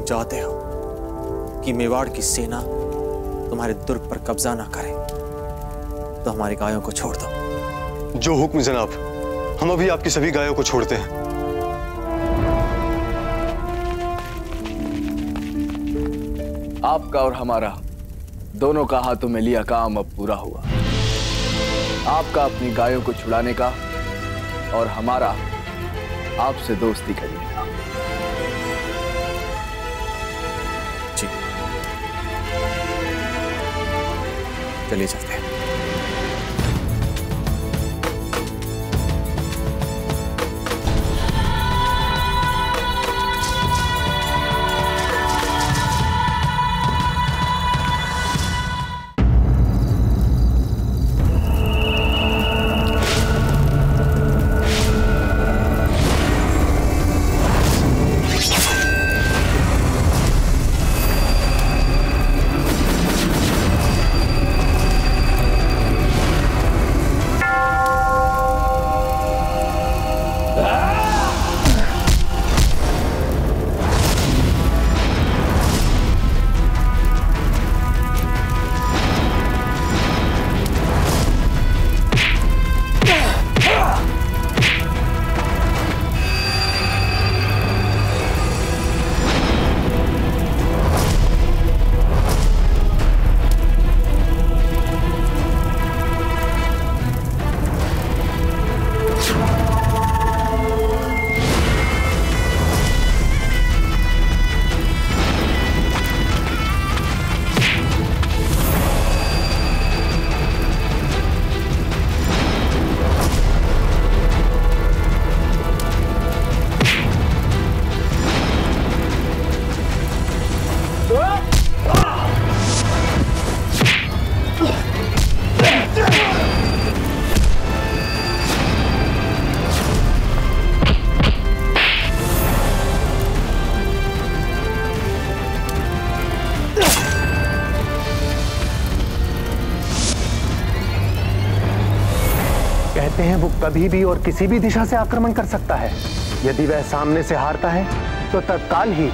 चाहते हो कि मेवाड़ की सेना तुम्हारे दुर्ग पर कब्जा ना करे तो हमारी गायों को छोड़ दो। जो हुक्म जनाब, हम अभी आपकी सभी गायों को छोड़ते हैं। आपका और हमारा दोनों का हाथों में लिया काम अब पूरा हुआ। आपका अपनी गायों को छुड़ाने का और हमारा आपसे दोस्ती करने का। जी, चलिए चलते हैं। कहते हैं वो कभी भी और किसी भी दिशा से आक्रमण कर सकता है। यदि वह सामने से हारता है तो तत्काल ही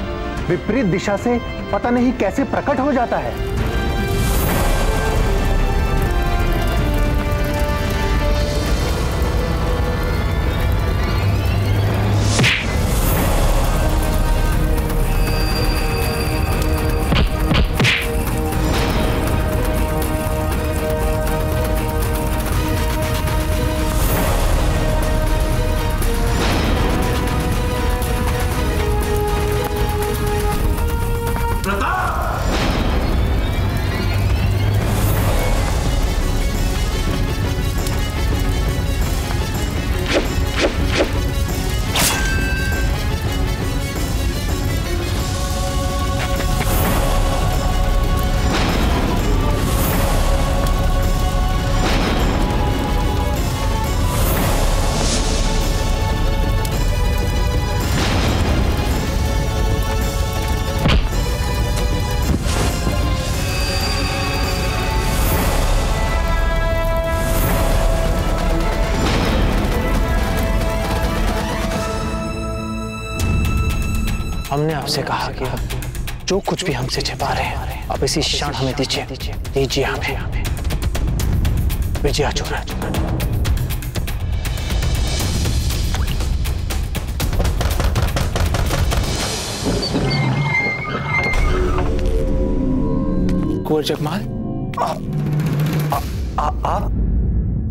विपरीत दिशा से पता नहीं कैसे प्रकट हो जाता है। हमने आपसे कहा कि जो कुछ भी हमसे छिपा रहे हैं अब इसी क्षण हमें दीजिए हमें विजया चोरा। कुंवर जगमाल,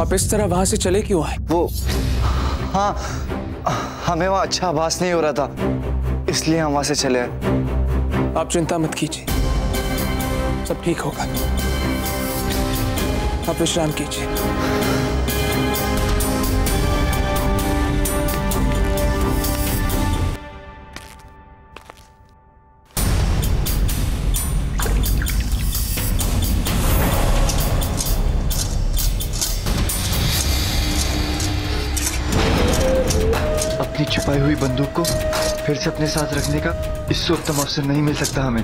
आप इस तरह वहां से चले क्यों आए? वो हाँ, हमें वहां अच्छा आभास नहीं हो रहा था, इसलिए हम वहां से चले आए। आप चिंता मत कीजिए, सब ठीक होगा। आप विश्राम कीजिए। अपनी छुपाई हुई बंदूक को फिर से अपने साथ रखने का इससे उत्तम अवसर नहीं मिल सकता हमें।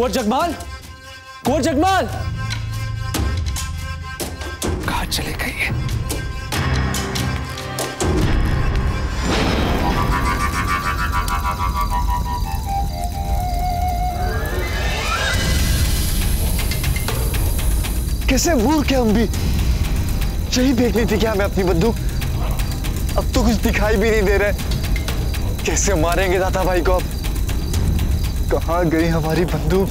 कुंवर जगमाल, कुंवर जगमाल, कहां चले गए ये? कैसे भूल के हम भी यही देखनी थी क्या हमें अपनी बंदूक? अब तो कुछ दिखाई भी नहीं दे रहा है। कैसे मारेंगे दादा भाई को अब? कहां गई हमारी बंदूक?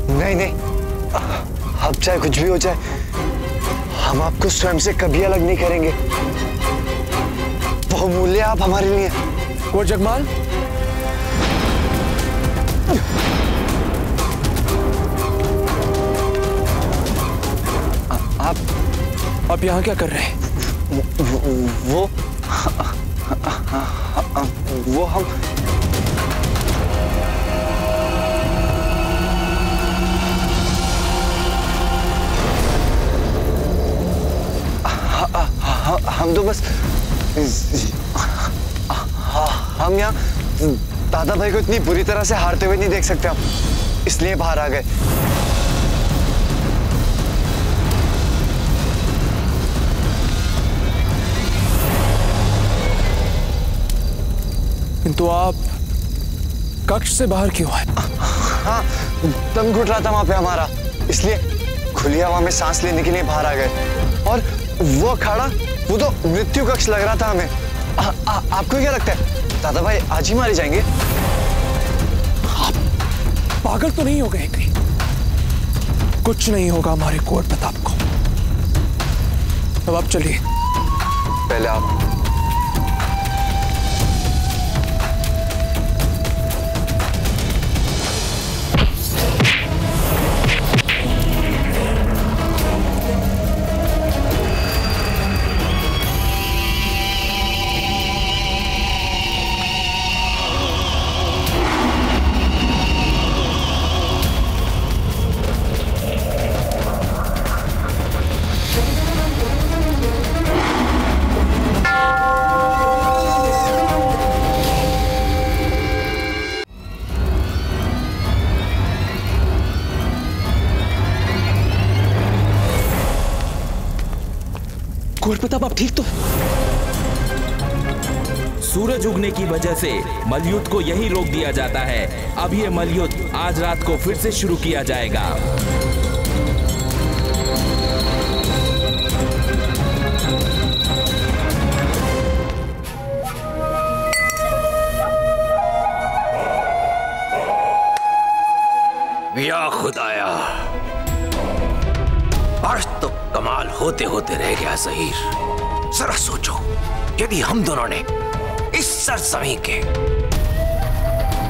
नहीं नहीं, अब चाहे कुछ भी हो जाए, हम आपको स्वयं से कभी अलग नहीं करेंगे। वो मूल्य आप हमारे लिए। कुंवर जगमाल, आप यहां क्या कर रहे हैं? वो हम तो बस हम यहाँ दादा भाई को इतनी बुरी तरह से हारते हुए नहीं देख सकते हम, इसलिए बाहर आ गए। किंतु आप कक्ष से बाहर क्यों आए? हाँ, दम घुट रहा था वहां पे हमारा, इसलिए खुली हवा में सांस लेने के लिए बाहर आ गए। और वो अखाड़ा, वो तो मृत्यु कक्ष लग रहा था हमें। आपको क्या लगता है दादा भाई आज ही मारे जाएंगे? आप पागल तो नहीं हो गए कहीं? कुछ नहीं होगा हमारे कुंवर प्रताप को। अब आप चलिए। पहले आप। कुंवर प्रताप, आप ठीक तो? सूरज उगने की वजह से मलयुद्ध को यही रोक दिया जाता है। अब यह मलयुद्ध आज रात को फिर से शुरू किया जाएगा। या खुदाया, आज तो कमाल होते होते रह गया ज़हीर। जरा सोचो, यदि हम दोनों ने इस सरजमीं के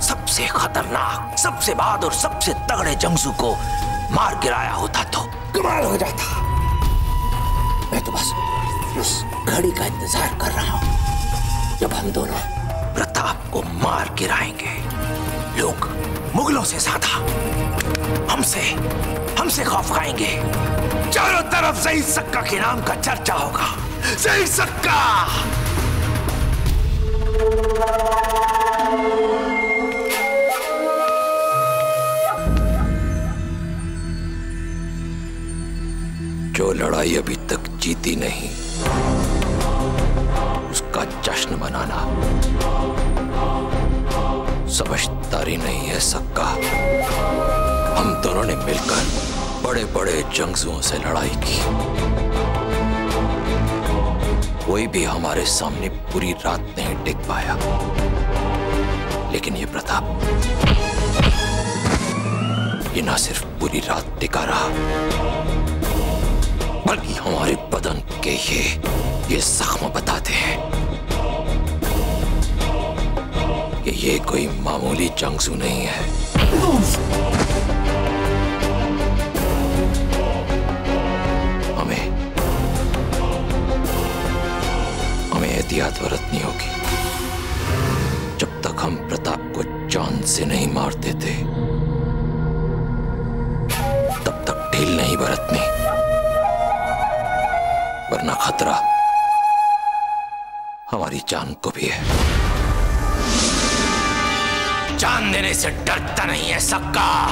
सबसे खतरनाक, सबसे बहादुर, सबसे तगड़े जंगजू को मार गिराया होता तो कमाल हो जाता। मैं तो बस उस घड़ी का इंतजार कर रहा हूं जब हम दोनों प्रताप को मार गिराएंगे। लोग मुगलों से ज्यादा हमसे खौफ खाएंगे। चारों तरफ ज़हीर सक्का के नाम का चर्चा होगा। ज़हीर सक्का! जो लड़ाई अभी तक जीती नहीं, उसका जश्न मनाना समझदारी नहीं है सक्का। हम दोनों ने मिलकर बड़े बड़े जंगजुओं से लड़ाई की। कोई भी हमारे सामने पूरी रात नहीं टिक पाया। लेकिन ये प्रताप, ये ना सिर्फ पूरी रात टिका रहा, बल्कि हमारे बदन के ये जख्म बताते हैं कि ये कोई मामूली जंगजू नहीं है। हमें एहतियात बरतनी होगी। जब तक हम प्रताप को जान से नहीं मार देते, तब तक ढील नहीं बरतनी। इतना खतरा हमारी जान को भी है। जान देने से डरता नहीं है सक्का।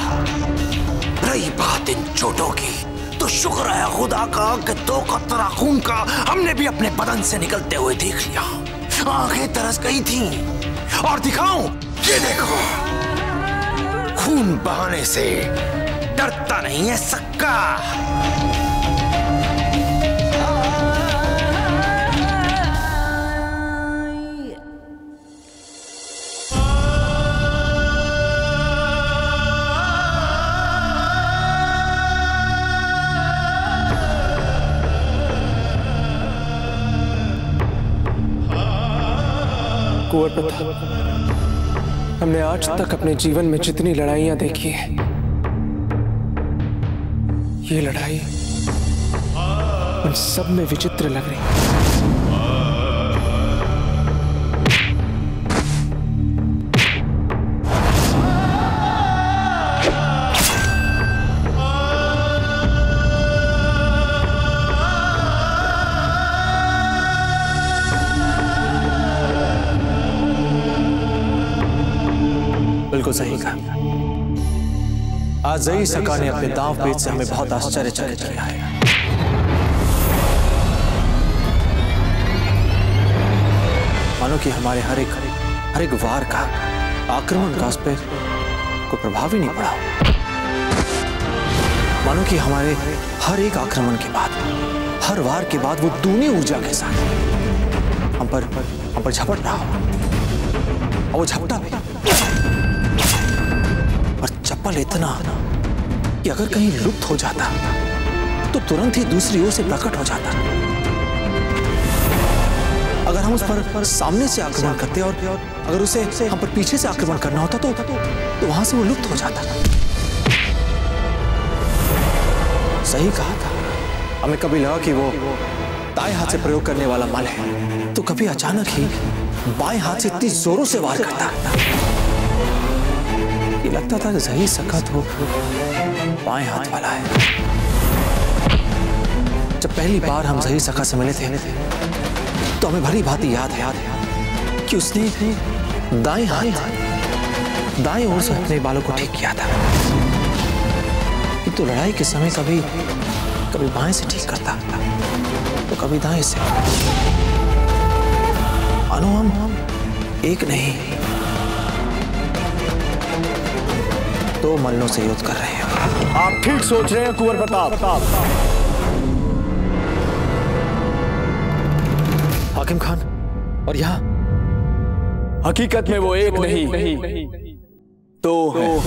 रही बात इन चोटों की, तो शुक्र है खुदा का कि 2 कतरा खून का हमने भी अपने बदन से निकलते हुए देख लिया। आंखें तरस गई थीं। और दिखाऊं, ये देखो, खून बहाने से डरता नहीं है सक्का। कुंवर प्रताप, हमने आज तक अपने जीवन में जितनी लड़ाइयां देखी हैं, ये लड़ाई उन सब में विचित्र लग रही है। बिल्कुल सही कहा। आज ज़ई सक्का ने अपने दांव पेच से हमें बहुत आश्चर्यचकित किया है। मानो कि हमारे हर एक वार का, आक्रमण का उस पर कोई प्रभाव ही नहीं पड़ा। मानो कि हमारे हर एक आक्रमण के बाद, हर वार के बाद वो दूनी ऊर्जा के साथ हम पर झपट रहा हो। और वो झपटा भी और चप्पल इतना कि अगर कहीं लुप्त हो जाता तो तुरंत ही दूसरी ओर से प्रकट हो जाता। अगर हम उस पर सामने से आक्रमण करते और अगर उसे हम पर पीछे से आक्रमण करना होता तो वहां से वो लुप्त हो जाता। सही कहा था। हमें कभी लगा कि वो दाएं हाथ से प्रयोग करने वाला मल है, तो कभी अचानक ही बाएं हाथ से इतनी जोरों से वार करता। ये लगता था कि ज़ई सक्का तो बाएं हाथ वाला है। जब पहली बार हम ज़ई सक्का से मिले थे तो हमें भली भांति याद है कि उसने दाएं ओर से अपने बालों को ठीक किया था। तो लड़ाई के समय कभी बाएं से ठीक करता तो कभी दाएं से। अनु हम एक नहीं, 2 मल्लों से युद्ध कर रहे हैं। आप ठीक सोच रहे हैं कुंवर प्रताप। हाकिम खान, और यहाँ हकीकत में वो एक नहीं 2 हैं।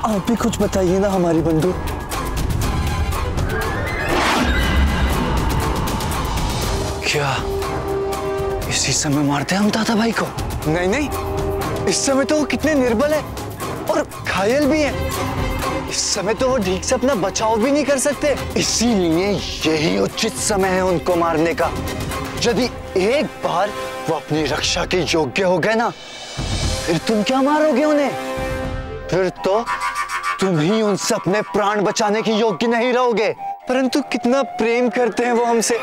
आप भी कुछ बताइए ना हमारी बंधु। क्या इसी समय मारते हम दादा भाई को? नहीं, इस समय तो वो कितने निर्बल है और घायल भी है। इस समय तो वो ठीक से अपना बचाव भी नहीं कर सकते। इसीलिए यही उचित समय है उनको मारने का। यदि एक बार वो अपनी रक्षा के योग्य हो गए ना, फिर तुम क्या मारोगे उन्हें? फिर तो तुम ही उनसे अपने प्राण बचाने के योग्य नहीं रहोगे। परंतु कितना प्रेम करते हैं वो हमसे।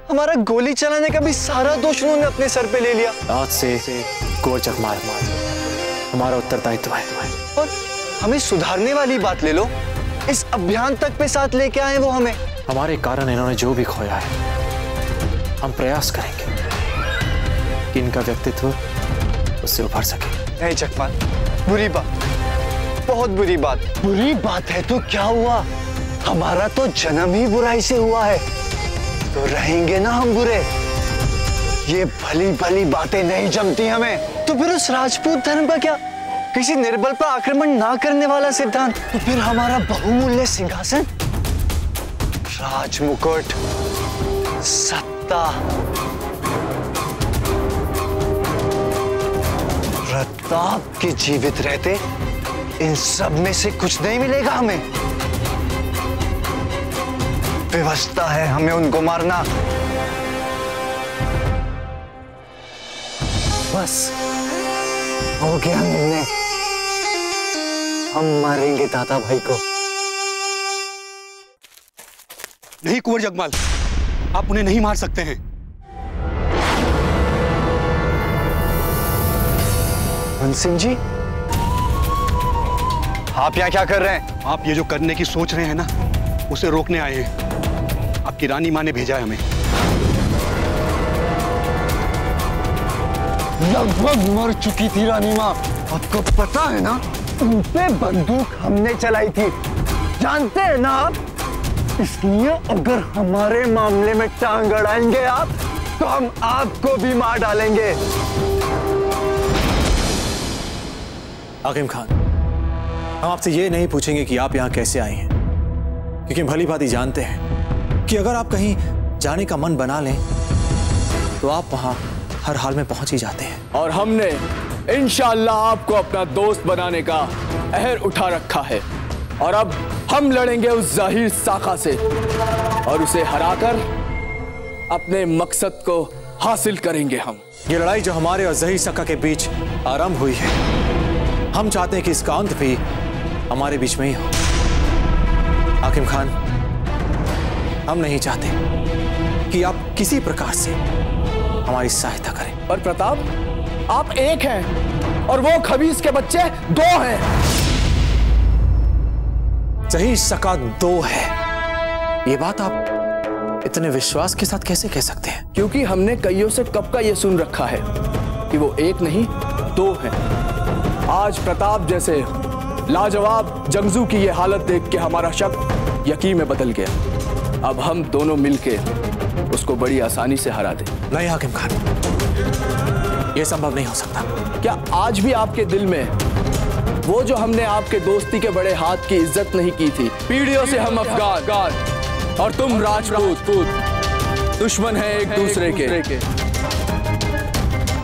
हमारा गोली चलाने का भी सारा दोष उन्होंने अपने सर पे ले लिया। आज से कुंवर चकमार हमारा उत्तरदायित्व है। और हमें सुधारने वाली बात ले लो, इस अभियान तक पे साथ लेके आए वो हमें। हमारे कारण इन्होंने जो भी खोया है, हम प्रयास करेंगे कि इनका व्यक्तित्व उससे उभर सके। नहीं चकमार, बुरी बात, बहुत बुरी बात। बुरी बात है तो क्या हुआ? हमारा तो जन्म ही बुराई से हुआ है, तो रहेंगे ना हम बुरे। ये भली भली बातें नहीं जमती हमें। तो फिर उस राजपूत धर्म का क्या? किसी निर्बल पर आक्रमण ना करने वाला सिद्धांत। तो फिर हमारा बहुमूल्य सिंहासन, राजमुकुट, सत्ता, प्रताप के जीवित रहते इन सब में से कुछ नहीं मिलेगा हमें। व्यवस्था है हमें उनको मारना। बस हो गया निर्णय, हम मारेंगे दादा भाई को। नहीं कुंवर जगमाल, आप उन्हें नहीं मार सकते हैं। सिंह जी, आप यहाँ क्या कर रहे हैं? आप ये जो करने की सोच रहे हैं ना, उसे रोकने आए हैं। आपकी रानी माँ ने भेजा है हमें। लगभग मर चुकी थी रानी माँ। आपको पता है ना, उन पे बंदूक हमने चलाई थी, जानते हैं ना आप? इसलिए अगर हमारे मामले में टांग अड़ाएंगे आप, तो हम आपको भी मार डालेंगे। हाकिम खान, हम आपसे ये नहीं पूछेंगे कि आप यहाँ कैसे आए हैं, क्योंकि भली भांति जानते हैं कि अगर आप कहीं जाने का मन बना लें तो आप वहां हर हाल में पहुंच ही जाते हैं। और हमने इंशाअल्लाह आपको अपना दोस्त बनाने का अहर उठा रखा है, और अब हम लड़ेंगे उस ज़हीर साका से और उसे हराकर अपने मकसद को हासिल करेंगे हम। ये लड़ाई जो हमारे और ज़हीर साका के बीच आरंभ हुई है, हम चाहते हैं कि इसका अंत भी हमारे बीच में ही हो। हाकिम खान, हम नहीं चाहते कि आप किसी प्रकार से हमारी सहायता करें। पर प्रताप, आप एक हैं और वो खबीस के बच्चे दो हैं। ज़हीर साका दो है, ये बात आप इतने विश्वास के साथ कैसे कह सकते हैं? क्योंकि हमने कईयों से कब का ये सुन रखा है कि वो एक नहीं दो हैं। आज प्रताप जैसे लाजवाब जंगजू की ये हालत देख के हमारा शक यकीन में बदल गया। अब हम दोनों मिलके उसको बड़ी आसानी से हरा दें। नहीं हाकिम खान, यह संभव नहीं हो सकता। क्या आज भी आपके दिल में वो जो हमने आपके दोस्ती के बड़े हाथ की इज्जत नहीं की थी? पीढ़ियों से हम अफगान और तुम राजपूत दुश्मन हैं एक दूसरे के,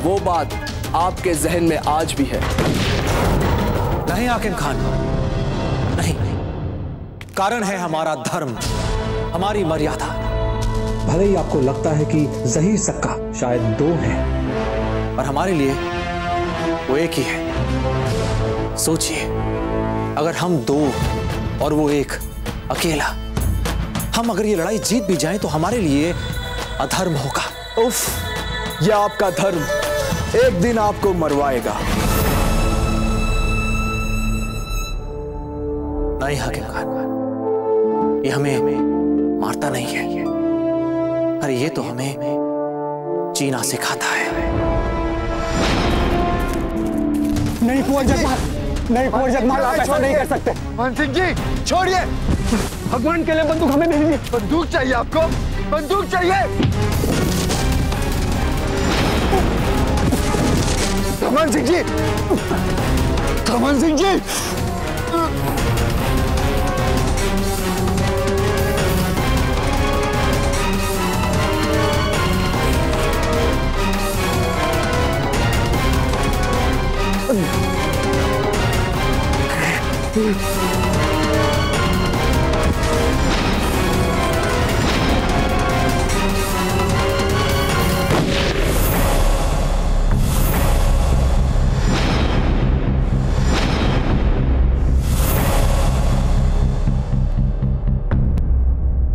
वो बात आपके जहन में आज भी है? नहीं हाकिम खान, नहीं। कारण है हमारा धर्म, हमारी मर्यादा। भले ही आपको लगता है कि ज़हीर साका शायद दो हैं, पर हमारे लिए वो एक ही है। सोचिए, अगर हम दो और वो एक अकेला, हम अगर ये लड़ाई जीत भी जाएं तो हमारे लिए अधर्म होगा। उफ, यह आपका धर्म एक दिन आपको मरवाएगा। नहीं हाकिम खान, ये हमें मारता नहीं है, अरे ये तो हमें जीना सिखाता है। नहीं कुंवर जगमाल, नहीं कुंवर जगमाल, आप ऐसा नहीं कर सकते। मान सिंह जी छोड़िए, भगवान के लिए बंदूक हमें नहीं दी। बंदूक चाहिए आपको? बंदूक चाहिए? धमान सिंह जी, धमान सिंह जी,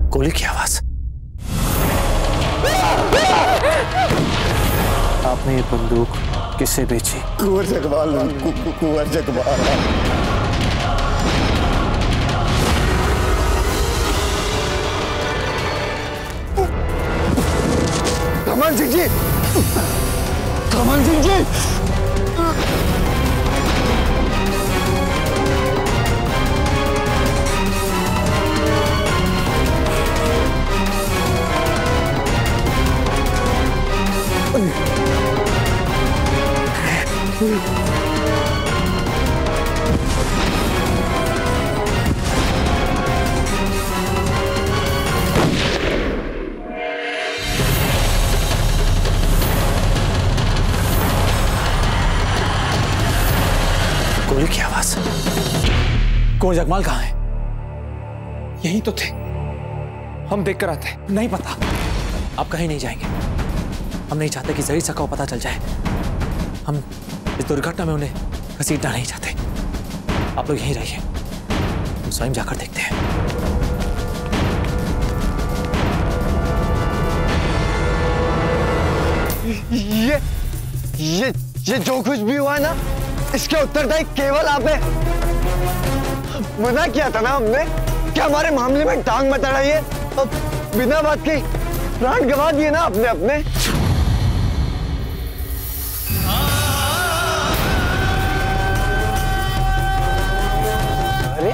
गोली की आवाज। आपने ये बंदूक किससे बेची? कुंवर जगमाल, कुंवर जगमाल। धमान सिंह जी, धमान सिंह जी, गोली की आवाज। कुंवर जगमाल कहाँ है? यहीं तो थे, हम देख कर आते। नहीं पता, आप कहीं नहीं जाएंगे। हम नहीं चाहते कि जहीर सक्का को पता चल जाए। हम इस दुर्घटना में उन्हें घसीटना नहीं चाहते। आप लोग यहीं रहिए, हम स्वयं जाकर देखते हैं। ये जो कुछ भी हुआ है ना, इसके उत्तरदायी केवल आप है। मना किया था ना हमने कि हमारे मामले में टांग मत अड़ाइए। अब बिना बात के प्राण गंवा दिए ना अपने अपने। अरे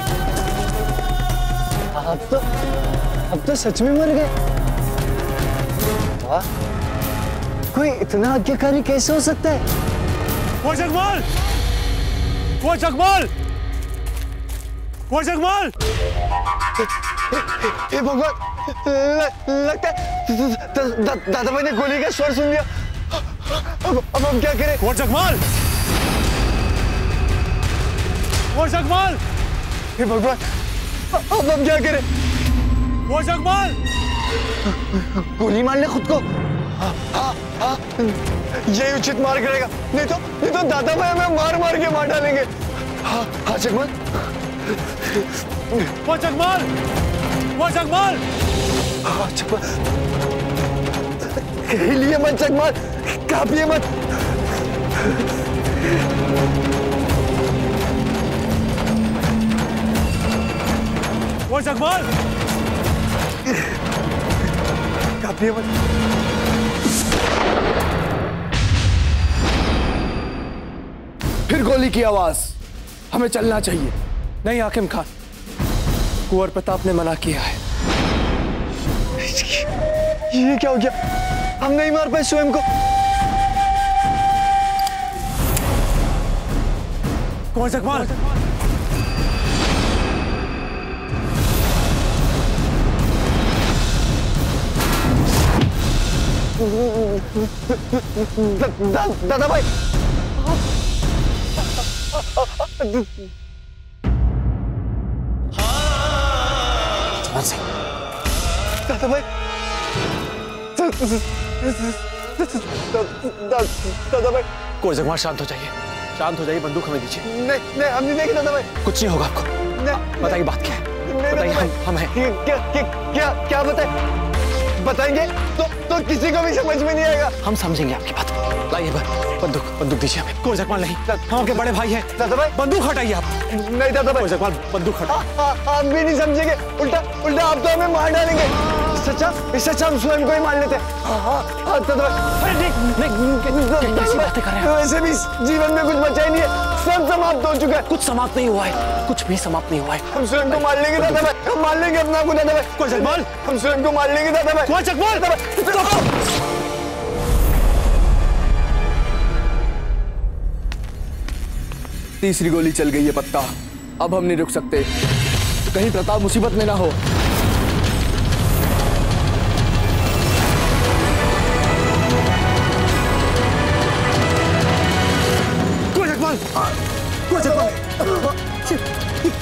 अब तो सच में मर गए। वाह, कोई इतना आज्ञाकारी कैसे हो सकता है? कुंवर जगमाल! कुंवर जगमाल! कुंवर जगमाल! हे भगवान, लगता है दादा भाई ने गोली का स्वर सुन लिया। अब हम क्या करें? कुंवर जगमाल! कुंवर जगमाल! हे भगवान, अब हम क्या करें? कुंवर जगमाल! गोली मार ले खुद को। यही उचित मार्ग रहेगा, नहीं तो दादा भाई हमें मार मार के मार डालेंगे। हाँ जगमाल। वो जगमाल! वो जगमाल! हाँ जगमाल, हिलिए मत जगमाल, कांपिए मत। वो जगमाल! कांपिए मत। फिर गोली की आवाज। हमें चलना चाहिए। नहीं हाकिम खान, कुंवर प्रताप ने मना किया है। ये क्या हो गया? हम नहीं मार पाए स्वयं को। कुंवर जगमाल! दादा भाई, दादा भाई, दादा भाई। कुंवर जगमाल शांत हो जाइए, शांत हो जाइए। बंदूक हमें दीजिए। नहीं हम नहीं देंगे दादा भाई। कुछ नहीं होगा आपको। बताइए बात क्या है? बताइए। हम हैं। क्या बताए? बताएंगे तो किसी को भी समझ में नहीं आएगा। हम समझेंगे आपकी बात। लाइए बंदूक दीजिए हमें। कुंवर जगमाल नहीं, हम आपके बड़े भाई हैं। दादा भाई, बंदूक हटाइए आप। नहीं दादा भाई, कुंवर जगमाल बंदूक हटाइए। आप भी नहीं समझेंगे। उल्टा आप तो हमें मार डालेंगे। सच्चा हम स्वयं को ही मार लेते हैं। हाँ दादा भाई। कैसी बातें कर रहे हैं? वैसे भी जीवन में कुछ बचा ही नहीं है, सब समाप्त हो चुका है। कुछ समाप्त नहीं हुआ है, कुछ भी समाप्त नहीं हुआ है। हम स्वयं को मार लेंगे दादा भाई, हम मार लेंगे अपना को दादा भाई। कुंवर जगमाल! हम स्वयं को मार लेंगे दादा भाई। कुंवर जगमाल! तीसरी गोली चल गई है पत्ता। अब हम नहीं रुक सकते, कहीं प्रताप मुसीबत में ना हो।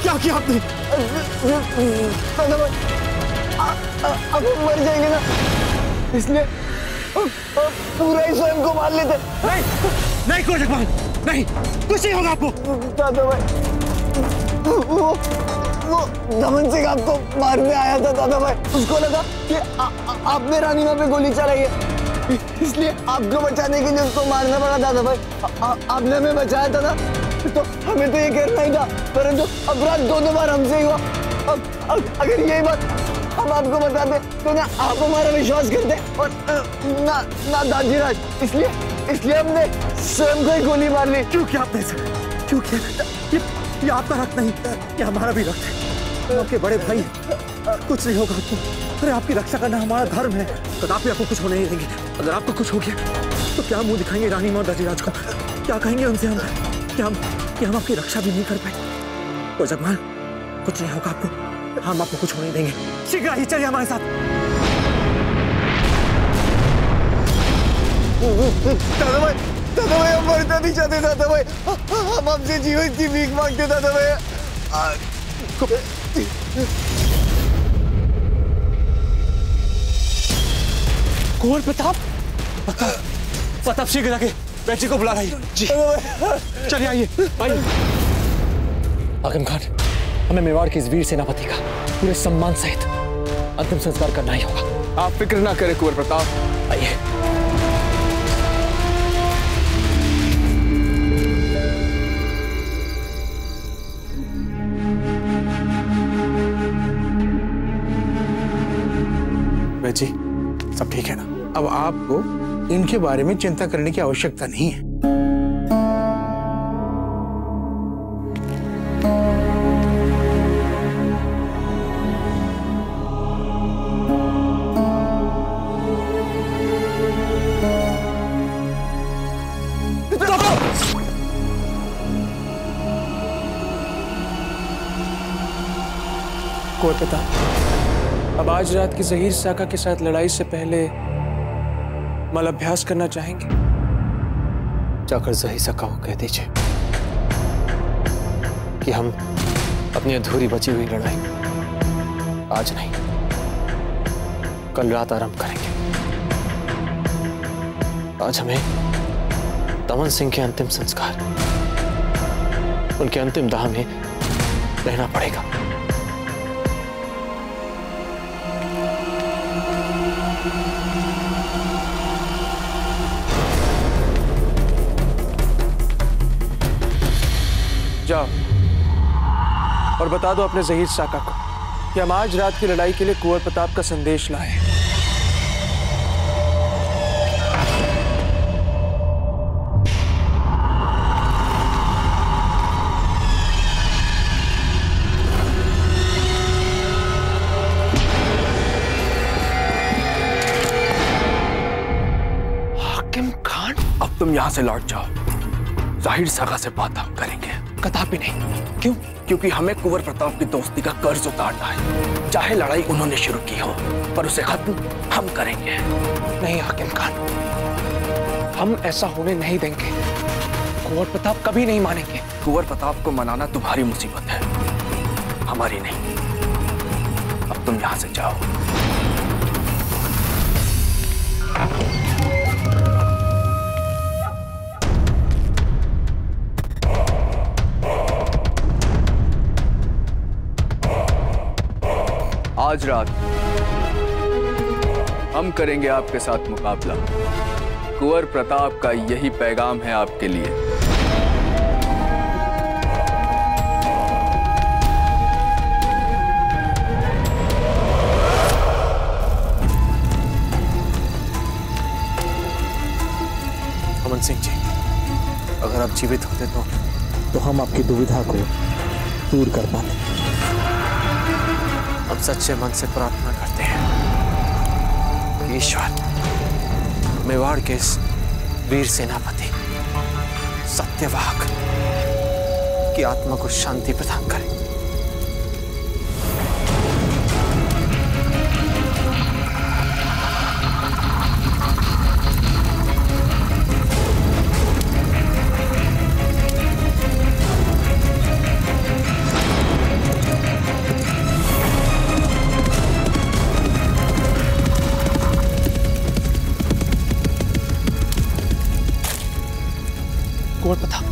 क्या किया आपने? अब हम मर जाएंगे ना, इसलिए पूरा ही स्वयं को मार लेते। नहीं कुंवर जगमाल, नहीं, कुछ नहीं होगा आपको। दादा भाई, वो दमन सिंह आपको मारने आया था दादा भाई। उसको लगा कि आपने रानी माँ पे गोली चलाई है, इसलिए आपको बचाने के लिए उसको मारना पड़ा दादा भाई। आपने हमें बचाया था ना, तो हमें तो ये करना ही था, परंतु अपराध दोनों बार हमसे ही हुआ। अब अगर यही बात हम आपको बता दें तो ना आप हमारा विश्वास करते और ना दाजीराज, इसलिए हमने स्वयं को ही गोली मार ली। क्यों किया आपने सर? क्यों किया? ये आपका रक्त नहीं, ये हमारा भी रक्त है। आपके बड़े भाई, कुछ नहीं होगा आपको। अरे आपकी रक्षा करना हमारा धर्म है। प्रताप भी आपको कुछ होने नहीं देंगे। अगर आपको कुछ हो गया तो क्या मुंह दिखाएंगे रानी माँ और दाजीराज को? क्या कहेंगे उनसे हम कि हम आपकी रक्षा भी नहीं कर पाए। तो जगमाल, कुछ नहीं होगा आपको, हम आपको कुछ होने नहीं देंगे। शीघ्र ही चलिए हमारे साथ। दादा भाई हम मरना नहीं चाहते दादा भाई, हम आपसे जीवन की भीख मांगते दादा भाई। कुंवर प्रताप, प्रताप शीघ्र जाके बेटी को बुला लाइए। जी चलिए, आइए आइए। आकिम खान, हमें मेवाड़ के इस वीर सेनापति का पूरे सम्मान सहित अंतिम संस्कार करना ही होगा। आप फिक्र ना करें कुंवर प्रताप, आइए। जी सब ठीक है ना? अब आपको इनके बारे में चिंता करने की आवश्यकता नहीं है। कुंवर प्रताप, अब आज रात की ज़हीर साका के साथ लड़ाई से पहले मल अभ्यास करना चाहेंगे? जाकर ज़हीर साका को कह दीजिए कि हम अपनी अधूरी बची हुई लड़ाई आज नहीं, कल रात आरंभ करेंगे। आज हमें दमन सिंह के अंतिम संस्कार, उनके अंतिम दाह में रहना पड़ेगा। जाओ और बता दो अपने ज़हीर साका को कि हम आज रात की लड़ाई के लिए कुंवर प्रताप का संदेश लाए। हाकिम खान, अब तुम यहां से लौट जाओ। ज़हीर साका से बात हम करेंगे। कदापि नहीं। क्यों? क्योंकि हमें कुंवर प्रताप की दोस्ती का कर्ज उतारना है। चाहे लड़ाई उन्होंने शुरू की हो, पर उसे खत्म हम करेंगे। नहीं हाकिम खान, हम ऐसा होने नहीं देंगे। कुंवर प्रताप कभी नहीं मानेंगे। कुंवर प्रताप को मनाना तुम्हारी मुसीबत है, हमारी नहीं। अब तुम यहां से जाओ। आज रात हम करेंगे आपके साथ मुकाबला। कुंवर प्रताप का यही पैगाम है आपके लिए। दमन सिंह जी, अगर आप जीवित होते तो हम आपकी दुविधा को दूर कर पाते। हम सच्चे मन से प्रार्थना करते हैं कि ईश्वर मेवाड़ के इस वीर सेनापति सत्यवाक की आत्मा को शांति प्रदान करे। कुंवर प्रताप,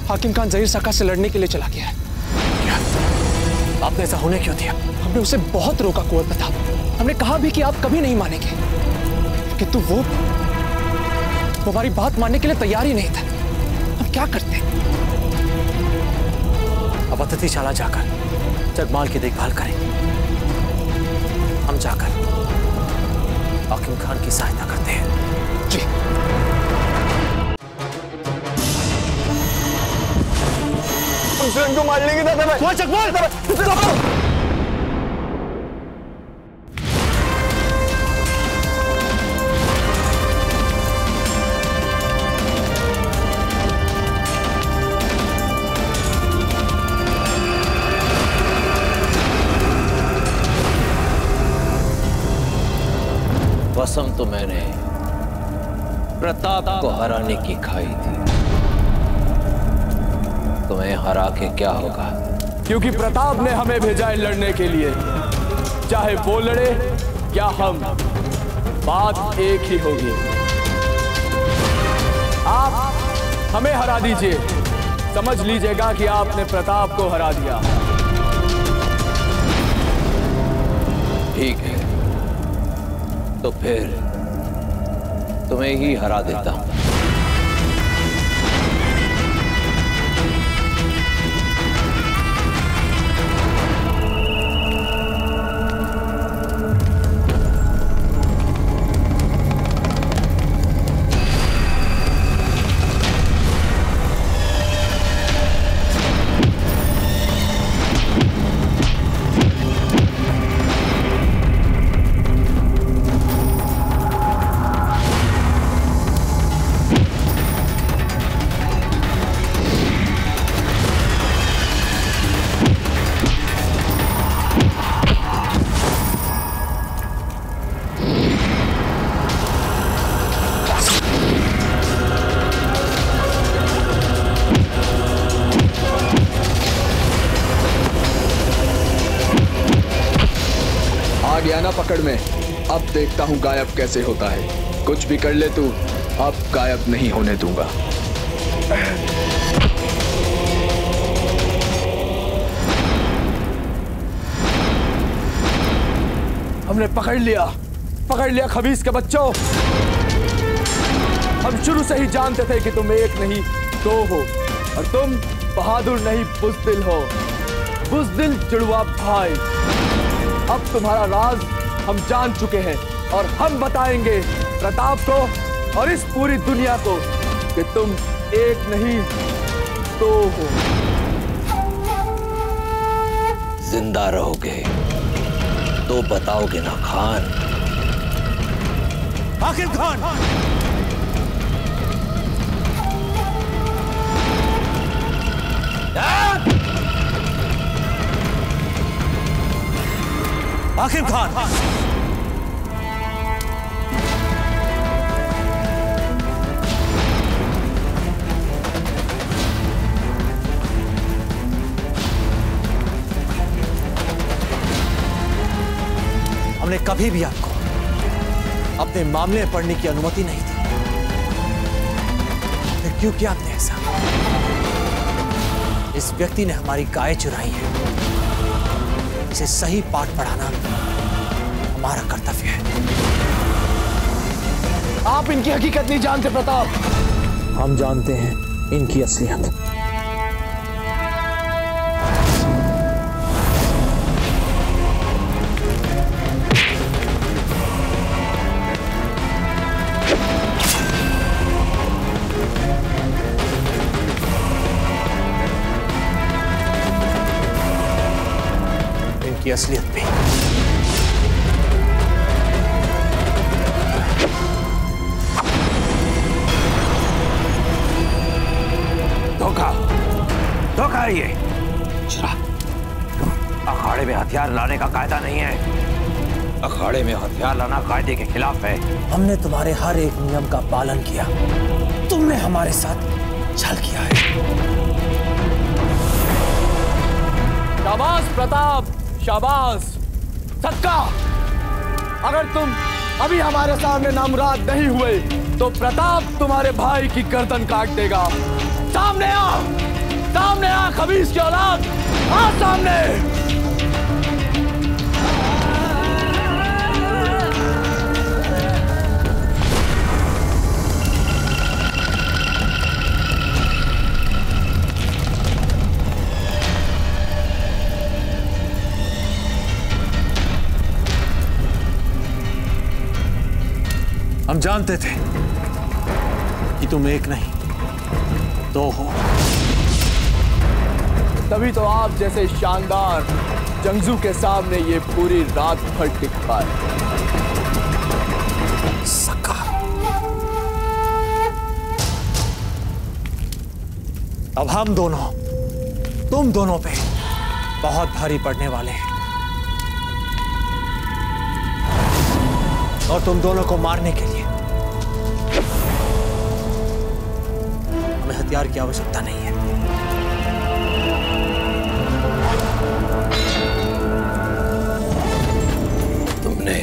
हाकिम खान ज़हीर साका से लड़ने के लिए चला गया है। क्या? आपने ऐसा होने क्यों दिया? हमने उसे बहुत रोका कुंवर प्रताप। हमने कहा भी कि आप कभी नहीं मानेंगे, किंतु वो हमारी बात मानने के लिए तैयार ही नहीं था। हम क्या करते? अब अतिथिशाला जाकर जगमाल की देखभाल करें। हम जाकर हाकिम खान की सहायता करते हैं। जी। उनको मार लेंगे दादा भाई। जगमाल, कसम तो मैंने प्रताप को हराने की खाई थी। तुम्हें हरा के क्या होगा? क्योंकि प्रताप ने हमें भेजा है लड़ने के लिए, चाहे वो लड़े या हम, बात एक ही होगी। आप हमें हरा दीजिए, समझ लीजिएगा कि आपने प्रताप को हरा दिया। ठीक है, तो फिर तुम्हें ही हरा देता हूं। पकड़ में, अब देखता हूं गायब कैसे होता है। कुछ भी कर ले तू, अब गायब नहीं होने दूंगा। हमने पकड़ लिया खबीस के बच्चों। हम शुरू से ही जानते थे कि तुम एक नहीं दो हो, और तुम बहादुर नहीं बुज़दिल हो। बुज़दिल जुड़वा भाई। अब तुम्हारा राज हम जान चुके हैं, और हम बताएंगे प्रताप को और इस पूरी दुनिया को कि तुम एक नहीं दो हो। जिंदा रहोगे तो बताओगे ना खान? हाकिम खान! हाकिम खान! हमने कभी भी आपको अपने मामले में पढ़ने की अनुमति नहीं दी, फिर क्यों किया आपने ऐसा? इस व्यक्ति ने हमारी गाय चुराई है, इसे सही पाठ पढ़ाना हमारा कर्तव्य है। आप इनकी हकीकत नहीं जानते प्रताप। हम जानते हैं इनकी असलियत। इनकी असलियत भी। धोखा है ये। अखाड़े में हथियार लाने का कायदा नहीं है। अखाड़े में हथियार लाना कायदे के खिलाफ है। हमने तुम्हारे हर एक नियम का पालन किया, तुमने हमारे साथ छल किया है। शाबाश प्रताप, शाबाश। सक्का, अगर तुम अभी हमारे सामने नामुराद नहीं हुए तो प्रताप तुम्हारे भाई की गर्दन काट देगा। सामने आ, सामने आ खबीस की औलाद, आ सामने। हम जानते थे कि तुम एक नहीं दो हो, तभी तो आप जैसे शानदार जंगजू के सामने ये पूरी रात भर टिक पाए। सक्का, अब हम दोनों तुम दोनों पे बहुत भारी पड़ने वाले हैं। और तुम दोनों को मारने के लिए हमें हथियार की आवश्यकता नहीं है। तुमने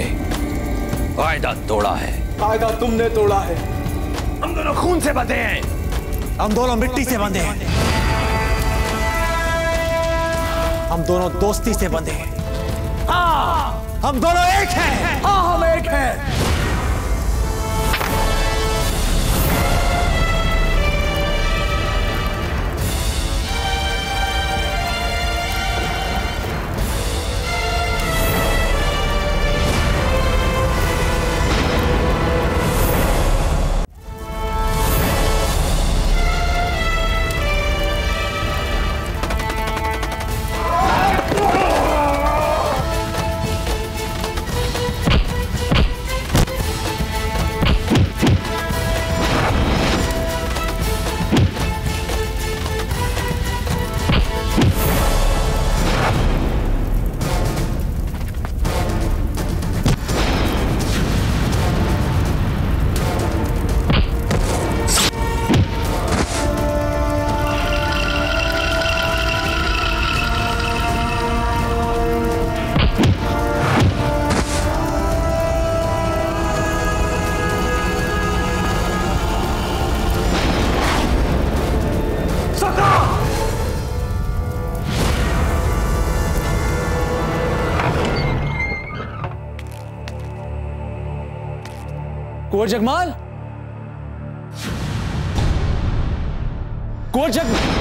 कायदा तोड़ा है। कायदा तुमने तोड़ा है। हम दोनों खून से बंधे हैं। हम दोनों मिट्टी से बंधे हैं। हम दोनों दोस्ती से बंधे हैं। हाँ, हम दोनों एक हैं। हाँ, हम एक हैं। कुंवर जगमाल, कुंवर जगमाल।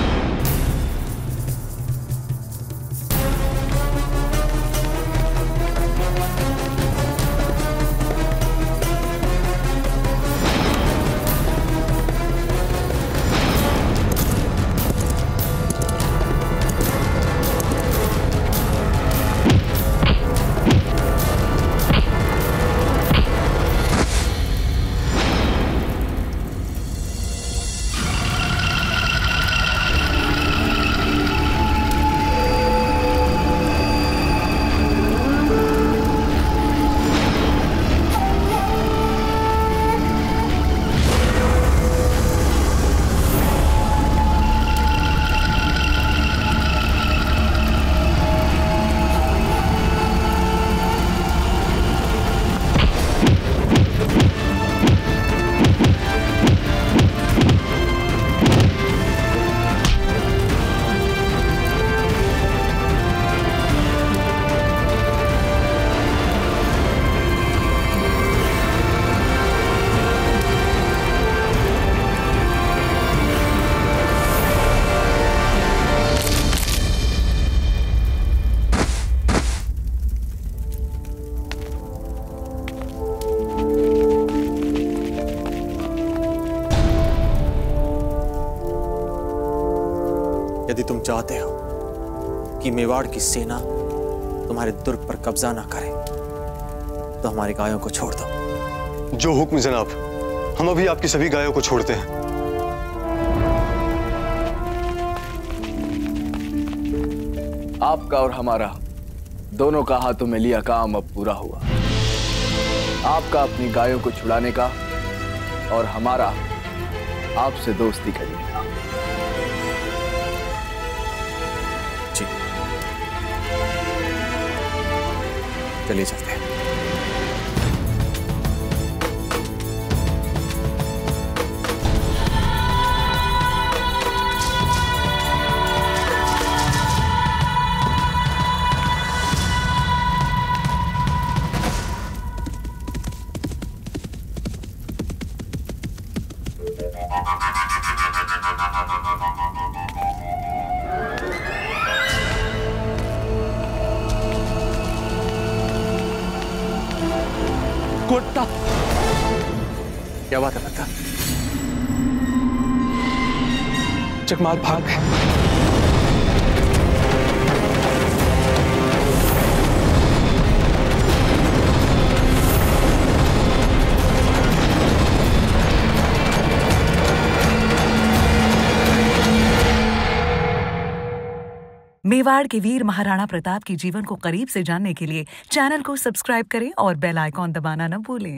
यदि तुम चाहते हो कि मेवाड़ की सेना तुम्हारे दुर्ग पर कब्जा ना करे तो हमारी गायों को छोड़ दो। जो हुक्म जनाब, हम अभी आपकी सभी गायों को छोड़ते हैं। आपका और हमारा दोनों का हाथों में लिया काम अब पूरा हुआ। आपका अपनी गायों को छुड़ाने का और हमारा आपसे दोस्ती करने का। चलिए चलते हैं। कुत्ता, क्या बात है पता? जगमाल भाग गए। मेवाड़ के वीर महाराणा प्रताप के जीवन को करीब से जानने के लिए चैनल को सब्सक्राइब करें और बेल आइकॉन दबाना न भूलें।